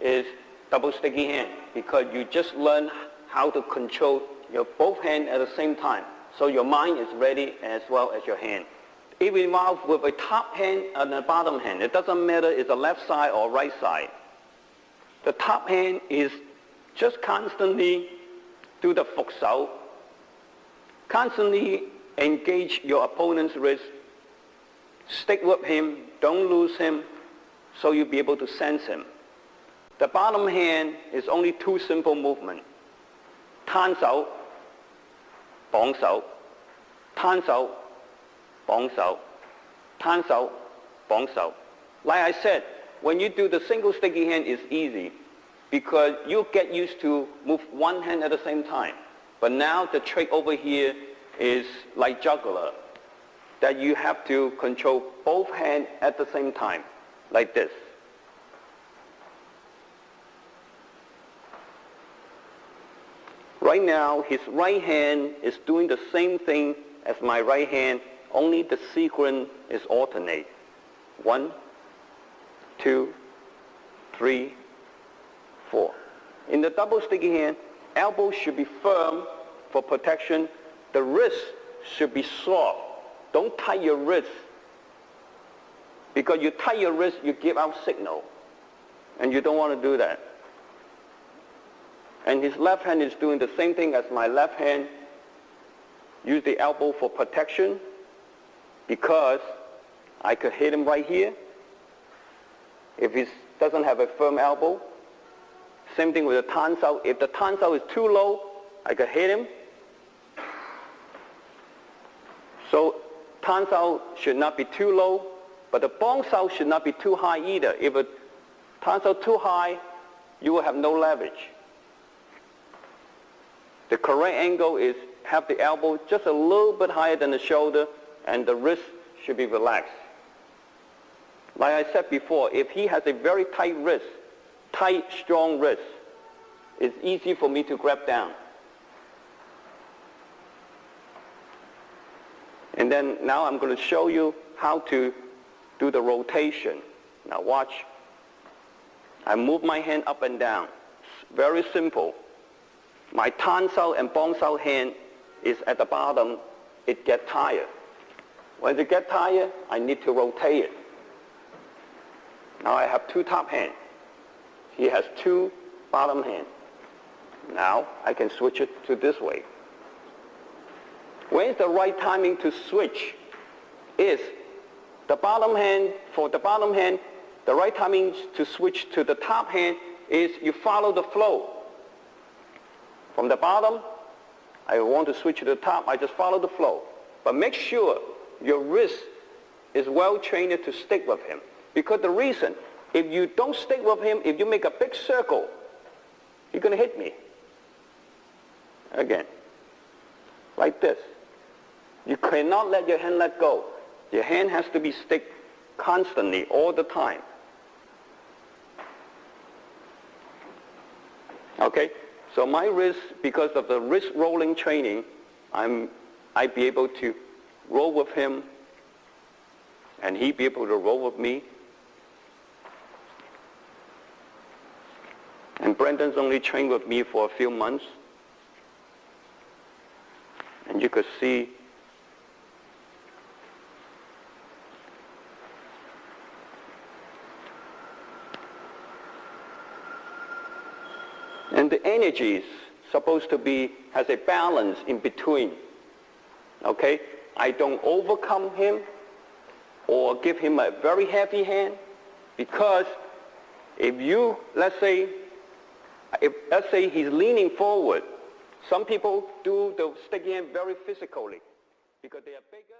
is double sticky hand, because you just learn how to control your both hands at the same time. So your mind is ready as well as your hand. It involves with a top hand and a bottom hand. It doesn't matter if it's the left side or right side. The top hand is just constantly do the phục手, constantly engage your opponent's wrist, stick with him, don't lose him, so you'll be able to sense him. The bottom hand is only two simple movements. 攤手, 綁手, 攤手, 綁手, 攤手, 綁手. Like I said, when you do the single sticky hand, it's easy because you get used to move one hand at the same time. But now the trick over here is like juggler, that you have to control both hands at the same time, like this. Right now, his right hand is doing the same thing as my right hand, only the sequence is alternate. 1, 2, 3, 4. In the double sticky hand, elbow should be firm for protection. The wrist should be soft. Don't tie your wrist, because you tie your wrist, you give out signal, and you don't want to do that. And his left hand is doing the same thing as my left hand. Use the elbow for protection, because I could hit him right here if he doesn't have a firm elbow. Same thing with the 攤手. If the 攤手 is too low, I could hit him. So 攤手 should not be too low, but the 綁手 should not be too high either. If a 攤手 too high, you will have no leverage. The correct angle is have the elbow just a little bit higher than the shoulder, and the wrist should be relaxed. Like I said before, if he has a very tight wrist, tight, strong wrist, it's easy for me to grab down. And then now I'm going to show you how to do the rotation. Now watch. I move my hand up and down. It's very simple. My 攤手 and 綁手 hand is at the bottom. It gets tired. When it gets tired, I need to rotate it. Now I have two top hands. He has two bottom hands. Now I can switch it to this way. When is the right timing to switch? Is the bottom hand, for the bottom hand, the right timing to switch to the top hand is you follow the flow. From the bottom, I want to switch to the top, I just follow the flow. But make sure your wrist is well trained to stick with him. Because the reason, if you don't stick with him, if you make a big circle, you're going to hit me. Again, like this. You cannot let your hand let go. Your hand has to be stick constantly, all the time. Okay? So my wrist, because of the wrist rolling training, I'd be able to roll with him, and he'd be able to roll with me. And Brendan's only trained with me for a few months. And you could see and the energy is supposed to be, has a balance in between. Okay? I don't overcome him or give him a very heavy hand, because if you, let's say he's leaning forward, some people do the sticky hand very physically because they are bigger.